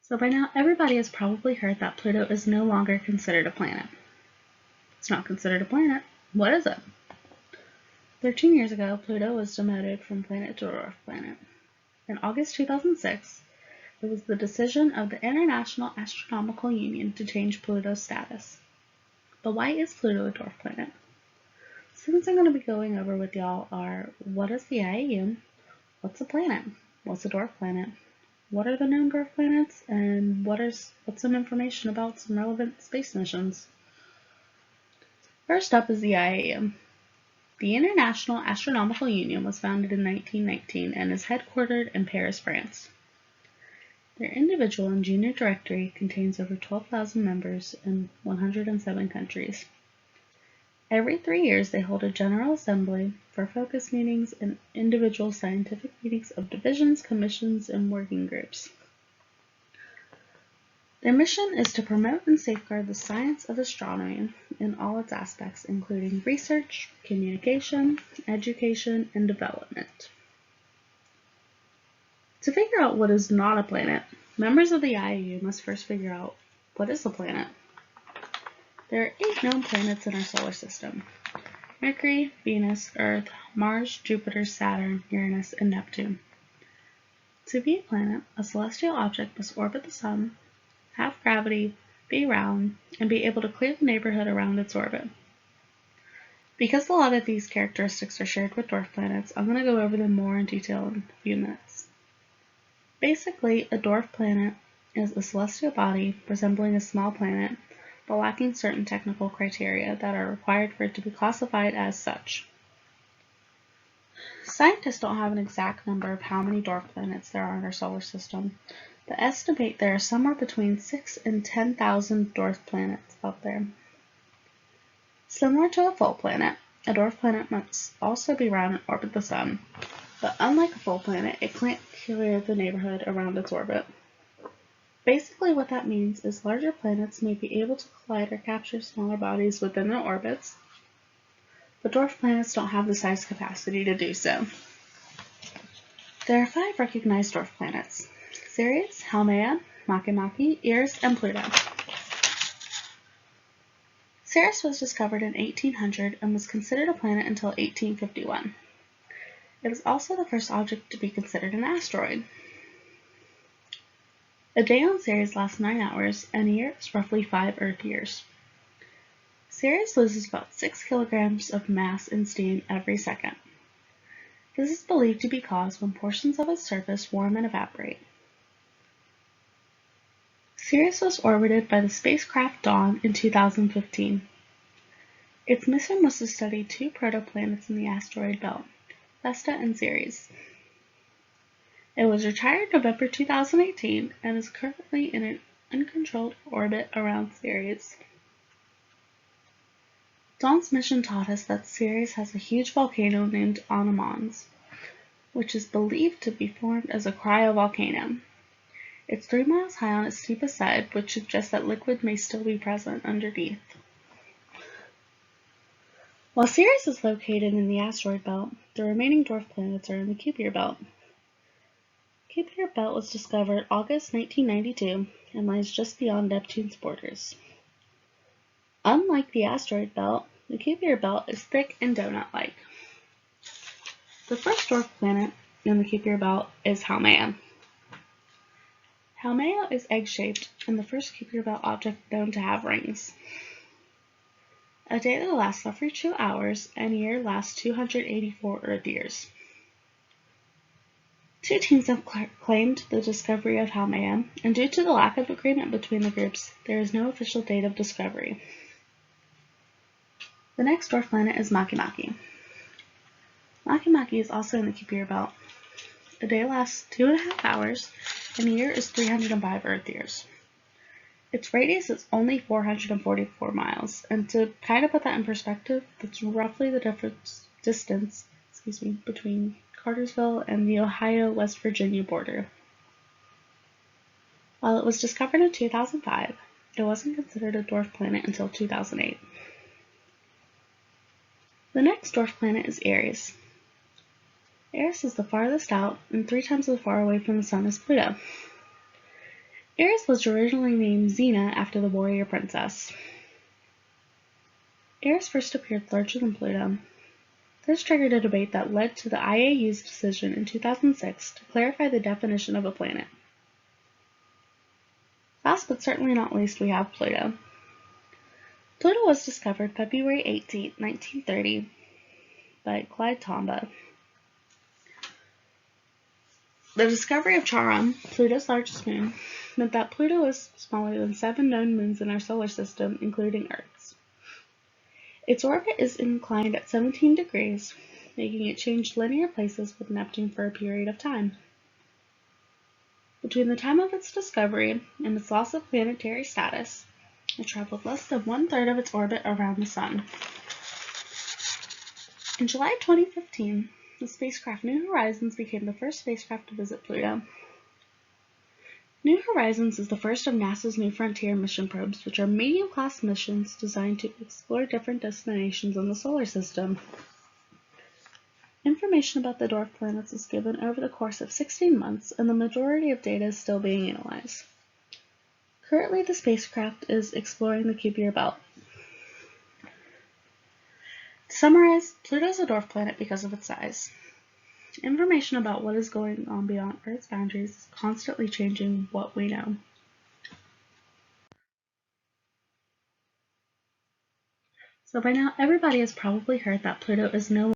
So by now, everybody has probably heard that Pluto is no longer considered a planet. It's not considered a planet. What is it? 13 years ago, Pluto was demoted from planet to dwarf planet. In August 2006, it was the decision of the International Astronomical Union to change Pluto's status. But why is Pluto a dwarf planet? Things I'm going to be going over with y'all are: what is the IAU? What's a planet? What's a dwarf planet? What are the known dwarf planets? And what's some information about some relevant space missions? First up is the IAU. The International Astronomical Union was founded in 1919 and is headquartered in Paris, France. Their individual and junior directory contains over 12,000 members in 107 countries. Every 3 years, they hold a General Assembly for focus meetings and individual scientific meetings of divisions, commissions, and working groups. Their mission is to promote and safeguard the science of astronomy in all its aspects, including research, communication, education, and development. To figure out what is not a planet, members of the IAU must first figure out what is a planet. There are 8 known planets in our solar system: Mercury, Venus, Earth, Mars, Jupiter, Saturn, Uranus, and Neptune. To be a planet, a celestial object must orbit the Sun, have gravity, be round, and be able to clear the neighborhood around its orbit. Because a lot of these characteristics are shared with dwarf planets, I'm going to go over them more in detail in a few minutes. Basically, a dwarf planet is a celestial body resembling a small planet, but lacking certain technical criteria that are required for it to be classified as such. Scientists don't have an exact number of how many dwarf planets there are in our solar system, but estimate there are somewhere between 6,000 and 10,000 dwarf planets out there. Similar to a full planet, a dwarf planet must also be round and orbit the Sun, but unlike a full planet, it can't clear the neighborhood around its orbit. Basically, what that means is larger planets may be able to collide or capture smaller bodies within their orbits, but dwarf planets don't have the size capacity to do so. There are 5 recognized dwarf planets: Sirius, Haumea, Makemake, Eris, and Pluto. Sirius was discovered in 1800 and was considered a planet until 1851. It is also the first object to be considered an asteroid. A day on Sirius lasts 9 hours, and a year is roughly 5 Earth years. Sirius loses about 6 kilograms of mass in steam every second. This is believed to be caused when portions of its surface warm and evaporate. Sirius was orbited by the spacecraft Dawn in 2015. Its mission was to study 2 protoplanets in the asteroid belt, Vesta and Ceres. It was retired November 2018 and is currently in an uncontrolled orbit around Ceres. Dawn's mission taught us that Ceres has a huge volcano named Anomons, which is believed to be formed as a cryovolcano. It's 3 miles high on its steepest side, which suggests that liquid may still be present underneath. While Ceres is located in the asteroid belt, the remaining dwarf planets are in the Kuiper belt. Kuiper belt was discovered August 1992 and lies just beyond Neptune's borders. Unlike the asteroid belt, the Kuiper belt is thick and donut-like. The first dwarf planet in the Kuiper belt is Haumea. Haumea is egg-shaped and the first Kuiper belt object known to have rings. A day that lasts roughly 2 hours and a year lasts 284 Earth years. 2 teams have claimed the discovery of Haumea, and due to the lack of agreement between the groups, there is no official date of discovery. The next dwarf planet is Makemake. Makemake is also in the Kuiper belt. A day lasts 2.5 hours, and a year is 305 Earth years. Its radius is only 444 miles, and to kind of put that in perspective, that's roughly the distance between Cartersville and the Ohio-West Virginia border. While it was discovered in 2005, it wasn't considered a dwarf planet until 2008. The next dwarf planet is Eris. Eris is the farthest out and 3 times as far away from the Sun as Pluto. Eris was originally named Xena after the warrior princess. Eris first appeared larger than Pluto. This triggered a debate that led to the IAU's decision in 2006 to clarify the definition of a planet. Last but certainly not least, we have Pluto. Pluto was discovered February 18, 1930 by Clyde Tombaugh. The discovery of Charon, Pluto's largest moon, meant that Pluto is smaller than 7 known moons in our solar system, including Earth's. Its orbit is inclined at 17 degrees, making it change linear places with Neptune for a period of time. Between the time of its discovery and its loss of planetary status, it traveled less than 1/3 of its orbit around the Sun. In July 2015, the spacecraft New Horizons became the first spacecraft to visit Pluto. New Horizons is the first of NASA's New Frontier mission probes, which are medium-class missions designed to explore different destinations in the solar system. Information about the dwarf planets is given over the course of 16 months, and the majority of data is still being analyzed. Currently, the spacecraft is exploring the Kuiper Belt. To summarize, Pluto is a dwarf planet because of its size. Information about what is going on beyond Earth's boundaries is constantly changing what we know. So by now, everybody has probably heard that Pluto is no